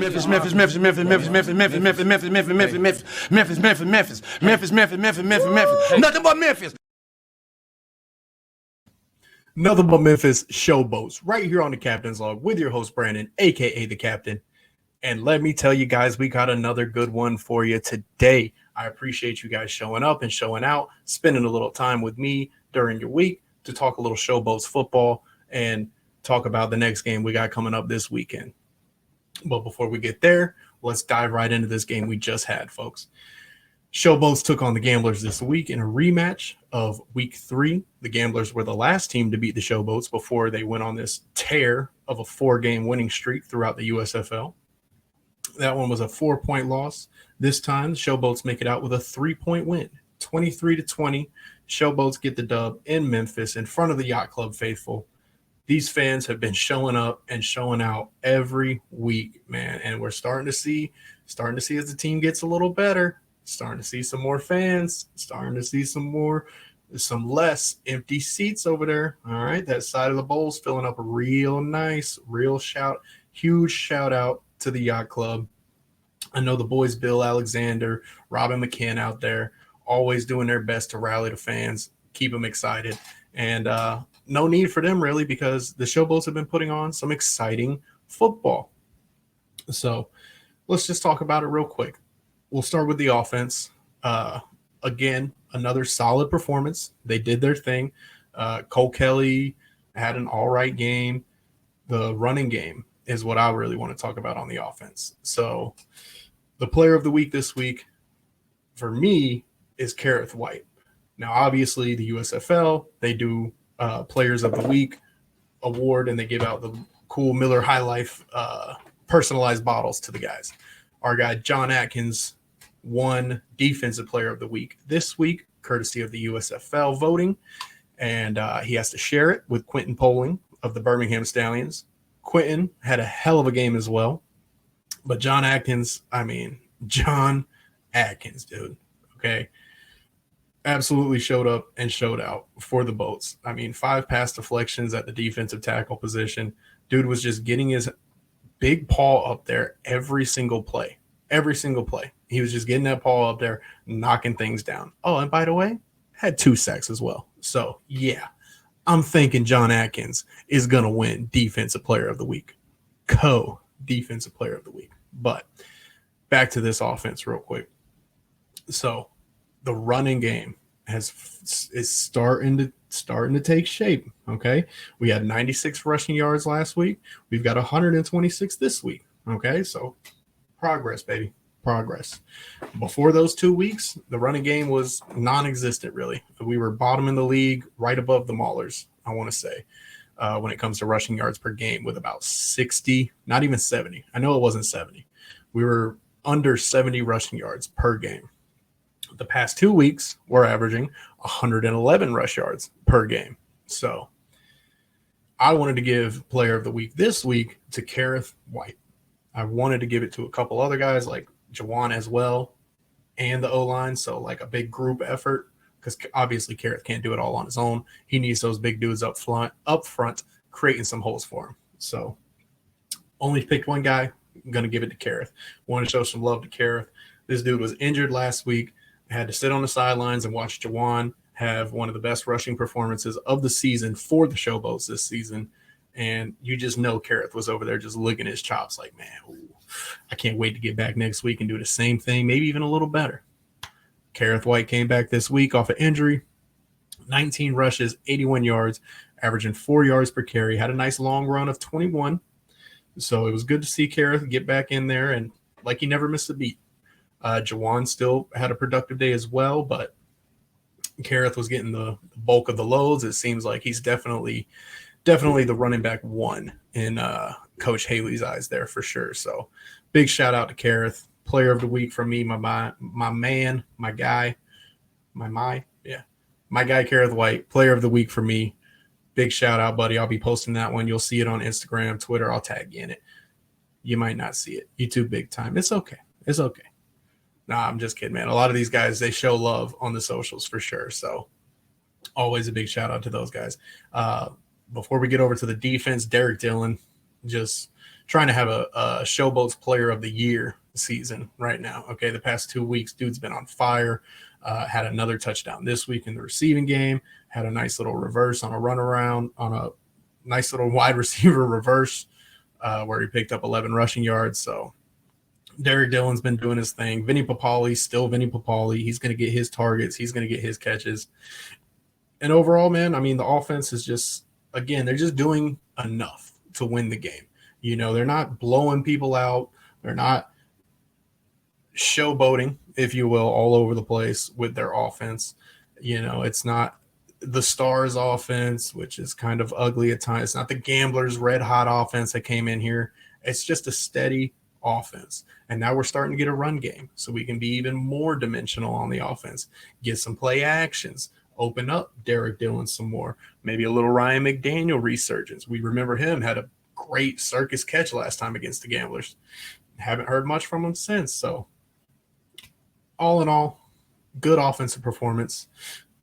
Memphis, Memphis, Memphis, Memphis, Memphis, Memphis, Memphis, Memphis, Memphis, Memphis, Memphis, Memphis, Memphis, Memphis, Memphis, Memphis, Memphis, Memphis, Memphis, Memphis. Nothing but Memphis. Nothing but Memphis Showboats right here on the Captain's Log with your host Brandon, aka the Captain. And let me tell you guys, we got another good one for you today. I appreciate you guys showing up and showing out, spending a little time with me during your week to talk a little Showboats football and talk about the next game we got coming up this weekend. But before we get there, let's dive right into this game we just had, folks. Showboats took on the Gamblers this week in a rematch of Week 3. The Gamblers were the last team to beat the Showboats before they went on this tear of a 4-game winning streak throughout the USFL. That one was a 4-point loss. This time, the Showboats make it out with a 3-point win, 23-20. Showboats get the dub in Memphis in front of the Yacht Club faithful. These fans have been showing up and showing out every week, man, and we're starting to see as the team gets a little better, starting to see some more fans, starting to see some less empty seats over there. All right, that side of the bowl's filling up real nice, huge shout out to the Yacht Club. I know the boys, Bill Alexander, Robin McCann out there, always doing their best to rally the fans, keep them excited, and no need for them really because the Showboats have been putting on some exciting football. So let's just talk about it real quick. We'll start with the offense. Again, another solid performance. They did their thing. Cole Kelly had an all right game. The running game is what I really want to talk about on the offense. So the player of the week this week for me is Kareth White. Now, obviously, the USFL, they do Players of the Week award, and they give out the cool Miller High Life personalized bottles to the guys. Our guy, John Atkins, won Defensive Player of the Week this week, courtesy of the USFL voting, and he has to share it with Quentin Poling of the Birmingham Stallions. Quentin had a hell of a game as well, but John Atkins, dude, okay, absolutely showed up and showed out for the Boats. 5 pass deflections at the defensive tackle position. Dude was just getting his big paw up there every single play. He was just getting that paw up there, knocking things down. Oh, and by the way, had 2 sacks as well. So, yeah, I'm thinking John Atkins is going to win Defensive Player of the Week. Co-Defensive Player of the Week. But back to this offense real quick. So, the running game is starting to take shape, okay? We had 96 rushing yards last week. We've got 126 this week, okay? So progress, baby, progress. Before those 2 weeks, the running game was non-existent, really. We were bottom in the league, right above the Maulers, I want to say, when it comes to rushing yards per game with about 60, not even 70. I know it wasn't 70. We were under 70 rushing yards per game. The past 2 weeks, we're averaging 111 rush yards per game. So I wanted to give Player of the Week this week to Kareth White. I wanted to give it to a couple other guys like Jawan as well and the O-line. So like a big group effort because obviously Kareth can't do it all on his own. He needs those big dudes up front, creating some holes for him. So only picked one guy. I'm going to give it to Kareth. Want to show some love to Kareth. This dude was injured last week. Had to sit on the sidelines and watch Jawan have one of the best rushing performances of the season for the Showboats this season. And you just know Kareth was over there just licking his chops like, man, I can't wait to get back next week and do the same thing, maybe even a little better. Kareth White came back this week off of injury, 19 rushes, 81 yards, averaging 4 yards per carry, had a nice long run of 21. So it was good to see Kareth get back in there and like he never missed a beat. Jawan still had a productive day as well, but Kareth was getting the bulk of the loads. It seems like he's definitely the running back one in Coach Haley's eyes there for sure. So big shout out to Kareth. Player of the Week from me, my man, my guy, my guy Kareth White. Player of the Week for me. Big shout out, buddy. I'll be posting that one. You'll see it on Instagram, Twitter. I'll tag you in it. You might not see it. You too big time. It's okay. Nah, I'm just kidding, man. A lot of these guys, they show love on the socials for sure. So always a big shout out to those guys. Before we get over to the defense, Derek Dillon just trying to have a Showboats Player of the Year season right now. Okay, the past 2 weeks, dude's been on fire. Had another touchdown this week in the receiving game. Had a nice little reverse on a run around on a nice little wide receiver reverse where he picked up 11 rushing yards. So Derek Dillon's been doing his thing. Vinny Papali, still Vinny Papali. He's going to get his targets. He's going to get his catches. And overall, man, I mean, the offense is just, again, they're just doing enough to win the game. You know, they're not blowing people out. They're not showboating, if you will, all over the place with their offense. You know, it's not the Stars offense, which is kind of ugly at times. It's not the Gamblers' red-hot offense that came in here. It's just a steady offense. And now we're starting to get a run game, so we can be even more dimensional on the offense, get some play actions, open up Derek Dillon some more, maybe a little Ryan McDaniel resurgence. We remember him had a great circus catch last time against the Gamblers. Haven't heard much from him since. So all in all, good offensive performance.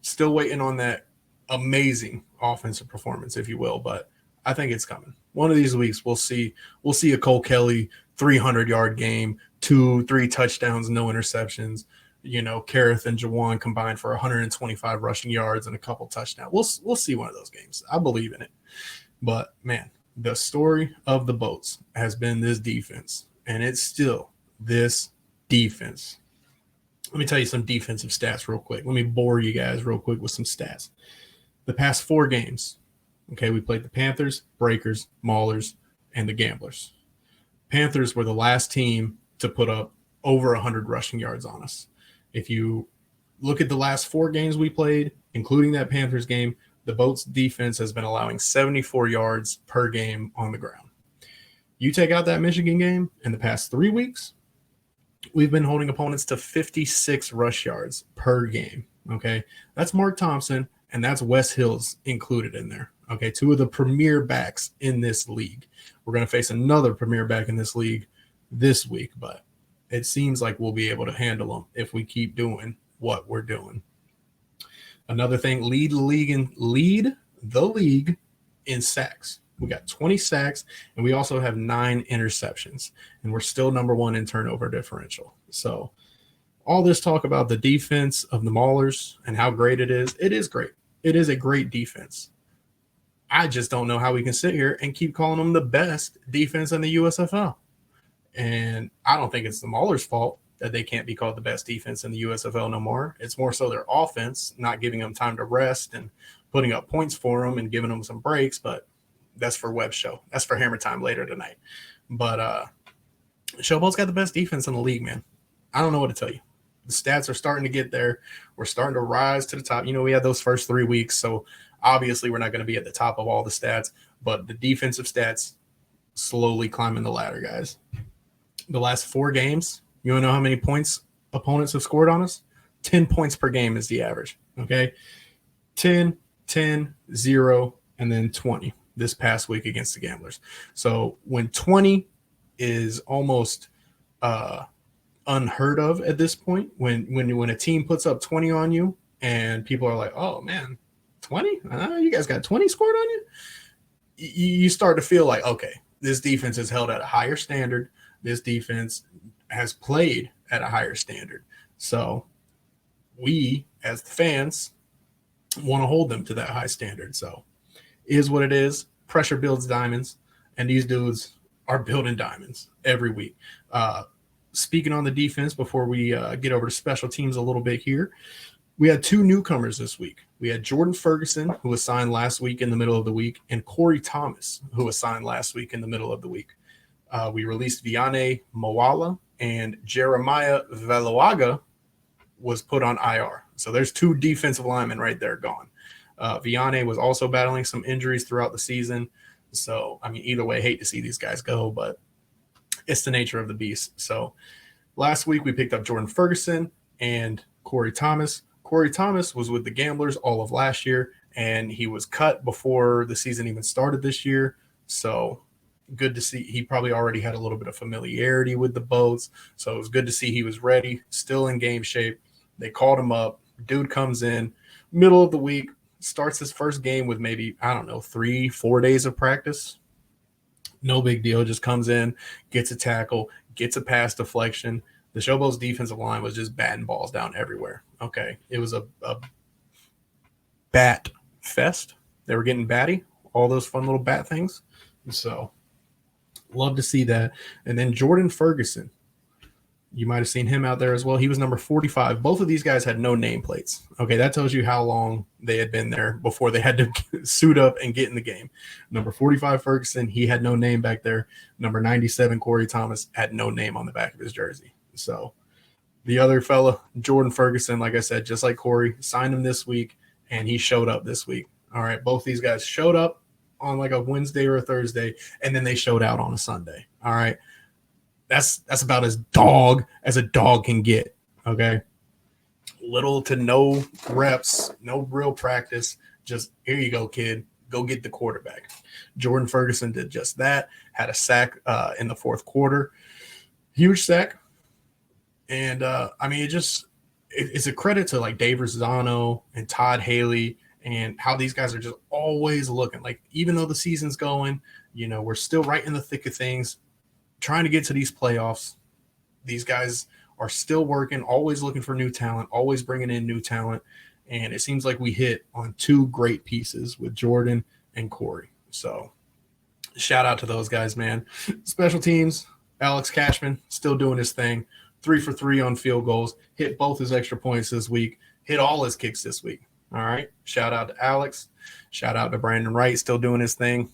Still waiting on that amazing offensive performance, if you will, but I think it's coming. One of these weeks we'll see a Cole Kelly 300-yard game, 2-3 touchdowns, no interceptions. You know, Kareth and Jawan combined for 125 rushing yards and a couple touchdowns. We'll see one of those games. I believe in it. But man, the story of the Boats has been this defense, and it's still this defense. Let me tell you some defensive stats real quick. Let me bore you guys real quick with some stats. The past 4 games, okay, we played the Panthers, Breakers, Maulers, and the Gamblers. Panthers were the last team to put up over 100 rushing yards on us. If you look at the last 4 games we played, including that Panthers game, the Boats defense has been allowing 74 yards per game on the ground. You take out that Michigan game, in the past 3 weeks, we've been holding opponents to 56 rush yards per game, okay? That's Mark Thompson, and that's Wes Hills included in there, okay? 2 of the premier backs in this league. We're going to face another premier back in this league this week, but it seems like we'll be able to handle them if we keep doing what we're doing. Another thing, lead the league in sacks. We got 20 sacks, and we also have 9 interceptions, and we're still number 1 in turnover differential. So all this talk about the defense of the Maulers and how great it is great. It is a great defense. I just don't know how we can sit here and keep calling them the best defense in the USFL. And I don't think it's the Maulers' fault that they can't be called the best defense in the USFL no more. It's more so their offense, not giving them time to rest and putting up points for them and giving them some breaks. But that's for Web Show. That's for Hammer Time later tonight. But Showboat's got the best defense in the league, man. I don't know what to tell you. The stats are starting to get there. We're starting to rise to the top. You know, we had those first 3 weeks, so obviously we're not going to be at the top of all the stats, but the defensive stats slowly climbing the ladder, guys. The last 4 games, you want to know how many points opponents have scored on us? 10 points per game is the average, okay? 10, 10, 0, and then 20 this past week against the Gamblers. So when 20 is almost unheard of at this point, when a team puts up 20 on you and people are like, oh, man, 20? You guys got 20 scored on you? You start to feel like, okay, this defense is held at a higher standard. This defense has played at a higher standard. So we, as the fans, want to hold them to that high standard. So is what it is. Pressure builds diamonds, and these dudes are building diamonds every week. Speaking on the defense, before we get over to special teams a little bit here, we had 2 newcomers this week. We had Jordan Ferguson, who was signed last week in the middle of the week, and Corey Thomas, who was signed last week in the middle of the week. We released Vianney Moala, and Jeremiah Veloaga was put on IR. So there's 2 defensive linemen right there gone. Vianney was also battling some injuries throughout the season. So, I mean, either way, hate to see these guys go, but it's the nature of the beast. So last week we picked up Jordan Ferguson and Corey Thomas. Corey Thomas was with the Gamblers all of last year, and he was cut before the season even started this year. So good to see. He probably already had a little bit of familiarity with the Boats. So it was good to see he was ready, still in game shape. They called him up. Dude comes in middle of the week, starts his first game with maybe, 3-4 days of practice. No big deal. Just comes in, gets a tackle, gets a pass deflection. The Showboats defensive line was just batting balls down everywhere. Okay. It was a bat fest. They were getting batty, all those fun little bat things. So love to see that. And then Jordan Ferguson. You might have seen him out there as well. He was number 45. Both of these guys had no nameplates. Okay, that tells you how long they had been there before they had to suit up and get in the game. Number 45, Ferguson, he had no name back there. Number 97, Corey Thomas, had no name on the back of his jersey. So the other fella, Jordan Ferguson, like I said, just like Corey, signed him this week, and he showed up this week. All right, both these guys showed up on like a Wednesday or a Thursday, and then they showed out on a Sunday. All right. That's about as a dog can get, okay? Little to no reps, no real practice. Just, here you go, kid. Go get the quarterback. Jordan Ferguson did just that, had a sack in the fourth quarter. Huge sack. And, I mean, it's a credit to, like, Dave Rosano and Todd Haley and how these guys are just always looking. Like, even though the season's going, you know, we're still right in the thick of things, trying to get to these playoffs. These guys are still working, always looking for new talent, always bringing in new talent. And it seems like we hit on two great pieces with Jordan and Corey. So shout out to those guys, man. Special teams, Alex Cashman still doing his thing. 3 for 3 on field goals. Hit both his extra points this week. Hit all his kicks this week. All right. Shout out to Alex. Shout out to Brandon Wright, still doing his thing.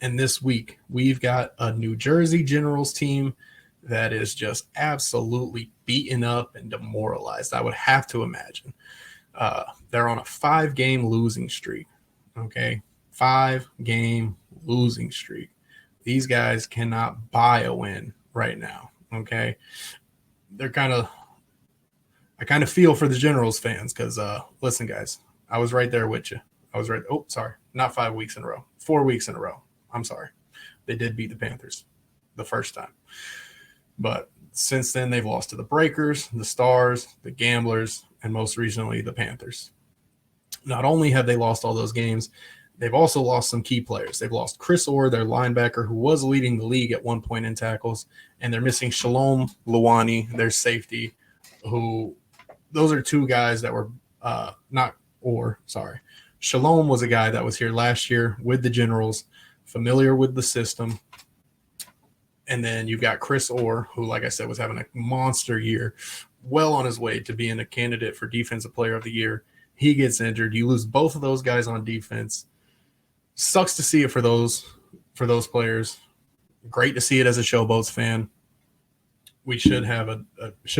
And this week, we've got a New Jersey Generals team that is just absolutely beaten up and demoralized, I would have to imagine. They're on a 5-game losing streak, okay? 5-game losing streak. These guys cannot buy a win right now, okay? I kind of feel for the Generals fans because, listen, guys, I was right there with you. Not 5 weeks in a row, 4 weeks in a row. I'm sorry. They did beat the Panthers the first time. But since then, they've lost to the Breakers, the Stars, the Gamblers, and most recently, the Panthers. Not only have they lost all those games, they've also lost some key players. They've lost Chris Orr, their linebacker, who was leading the league at one point in tackles, and they're missing Shalom Luwani, their safety, who those are two guys that were Shalom was a guy that was here last year with the Generals, familiar with the system. And then you've got Chris Orr, who, like I said, was having a monster year, well on his way to being a candidate for Defensive Player of the Year. He gets injured. You lose both of those guys on defense. Sucks to see it for those players. Great to see it as a Showboats fan. We should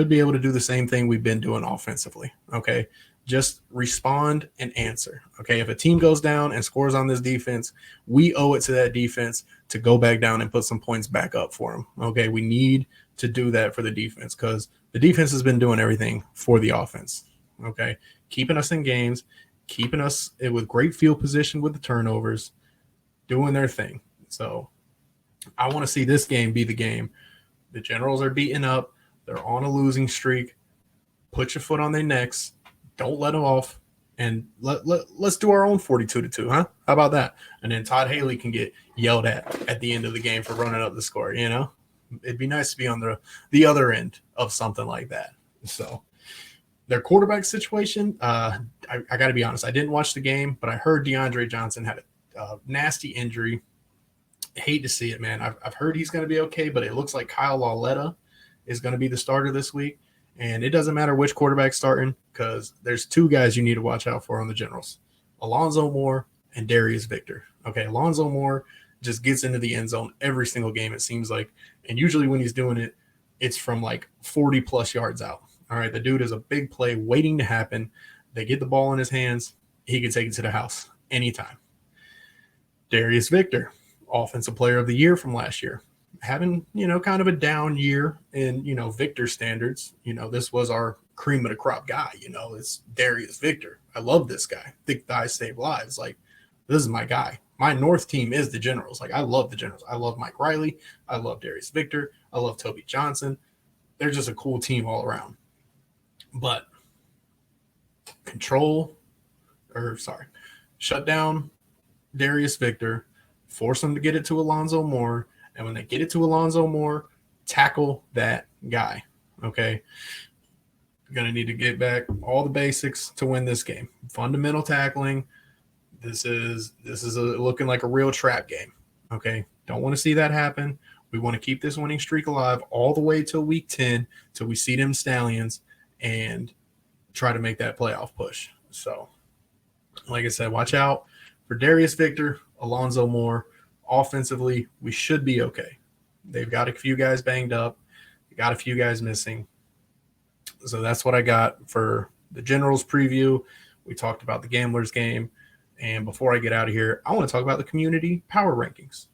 be able to do the same thing we've been doing offensively. Okay. Just respond and answer. Okay. If a team goes down and scores on this defense, we owe it to that defense to go back down and put some points back up for them. Okay. We need to do that for the defense because the defense has been doing everything for the offense. Okay. Keeping us in games, keeping us with great field position with the turnovers, doing their thing. So I want to see this game be the game. The Generals are beaten up. They're on a losing streak. Put your foot on their necks. Don't let them off, and let's do our own 42-2, huh? How about that? And then Todd Haley can get yelled at the end of the game for running up the score, you know? It'd be nice to be on the other end of something like that. So their quarterback situation, I got to be honest, I didn't watch the game, but I heard DeAndre Johnson had a nasty injury. I hate to see it, man. I've heard he's going to be okay, but it looks like Kyle Lauletta is going to be the starter this week. And it doesn't matter which quarterback's starting because there's two guys you need to watch out for on the Generals, Alonzo Moore and Darius Victor. Okay, Alonzo Moore just gets into the end zone every single game, it seems like. And usually when he's doing it, it's from like 40-plus yards out. All right, the dude is a big play waiting to happen. They get the ball in his hands. He can take it to the house anytime. Darius Victor, Offensive Player of the Year from last year. Having, kind of a down year in, Victor standards. This was our cream of the crop guy. It's Darius Victor. I love this guy. Thick thighs save lives. Like, this is my guy. My North team is the Generals. Like, I love the Generals. I love Mike Riley. I love Darius Victor. I love Toby Johnson. They're just a cool team all around. But shut down Darius Victor, force them to get it to Alonzo Moore. And when they get it to Alonzo Moore, tackle that guy. Okay. You're going to need to get back all the basics to win this game. Fundamental tackling. This is looking like a real trap game. Okay. Don't want to see that happen. We want to keep this winning streak alive all the way till week 10 till we see them Stallions and try to make that playoff push. So, like I said, watch out for Darius Victor, Alonzo Moore. Offensively, we should be okay. They've got a few guys banged up. They got a few guys missing. So that's what I got for the Generals preview. We talked about the Gamblers game. And before I get out of here, I want to talk about the community power rankings.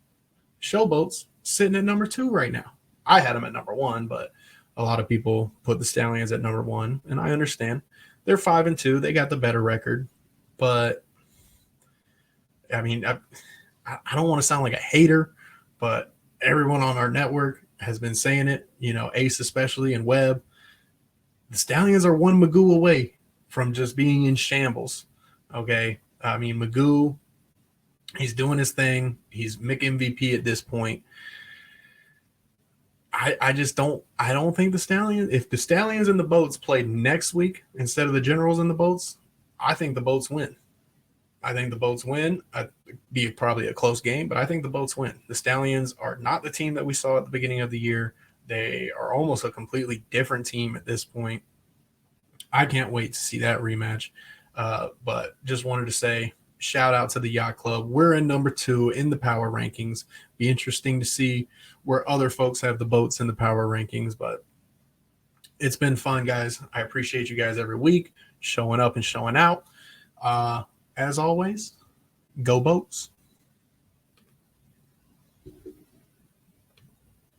Showboats sitting at number 2 right now. I had them at number 1, but a lot of people put the Stallions at number 1, and I understand. They're 5-2. They got the better record. But, I mean, I don't want to sound like a hater, but everyone on our network has been saying it, Ace especially and Webb. The Stallions are one Magoo away from just being in shambles, okay? I mean, Magoo, he's doing his thing. He's Mick MVP at this point. I don't think the Stallions, if the Stallions and the Boats played next week instead of the Generals and the Boats, I think the Boats win. It'd be probably a close game, but I think the Boats win. The Stallions are not the team that we saw at the beginning of the year. They are almost a completely different team at this point. I can't wait to see that rematch. But just wanted to say, shout out to the Yacht Club. We're in number 2 in the power rankings. Be interesting to see where other folks have the Boats in the power rankings, but it's been fun, guys. I appreciate you guys every week showing up and showing out. As always, go Boats.